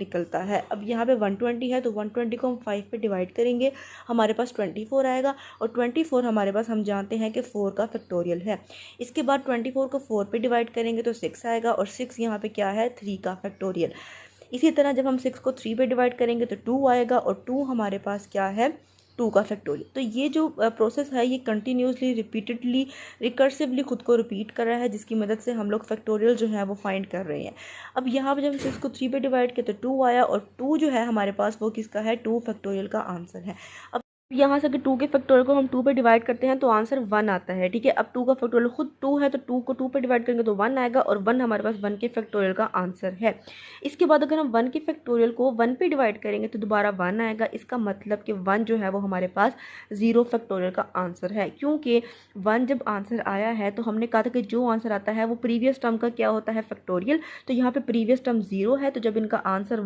निकलता है। अब यहाँ पे 120 है तो 120 को हम 5 पे डिवाइड करेंगे, हमारे पास 24 आएगा, और 24 हमारे पास हम जानते हैं कि 4 का फैक्टोरियल है। इसके बाद 24 को 4 पे डिवाइड करेंगे तो 6 आएगा, और 6 यहाँ पे क्या है, 3 का फैक्टोरियल। इसी तरह जब हम 6 को 3 पे डिवाइड करेंगे तो 2 आएगा, और 2 हमारे पास क्या है, 2 का फैक्टोरियल। तो ये जो प्रोसेस है ये कंटिन्यूसली रिपीटेडली रिकर्सिवली खुद को रिपीट कर रहा है, जिसकी मदद से हम लोग फैक्टोरियल जो है वो फाइंड कर रहे हैं। अब यहाँ पे जब 6 को 3 पे डिवाइड किया तो 2 आया, और 2 जो है हमारे पास वो किसका है, 2 फैक्टोरियल का आंसर है। अब यहाँ से अगर 2 के फैक्टोरियल को हम 2 पे डिवाइड करते हैं तो आंसर 1 आता है, ठीक है। अब 2 का फैक्टोरियल खुद 2 है तो 2 को 2 पे डिवाइड करेंगे तो 1 आएगा, और 1 हमारे पास 1 के फैक्टोरियल का आंसर है। इसके बाद अगर हम 1 के फैक्टोरियल को 1 पे डिवाइड करेंगे तो दोबारा 1 आएगा। इसका मतलब कि 1 जो है वो हमारे पास 0 फैक्टोरियल का आंसर है, क्योंकि 1 जब आंसर आया है तो हमने कहा था कि जो आंसर आता है वो प्रीवियस टर्म का क्या होता है, फैक्टोरियल। तो यहाँ पे प्रीवियस टर्म 0 है, तो जब इनका आंसर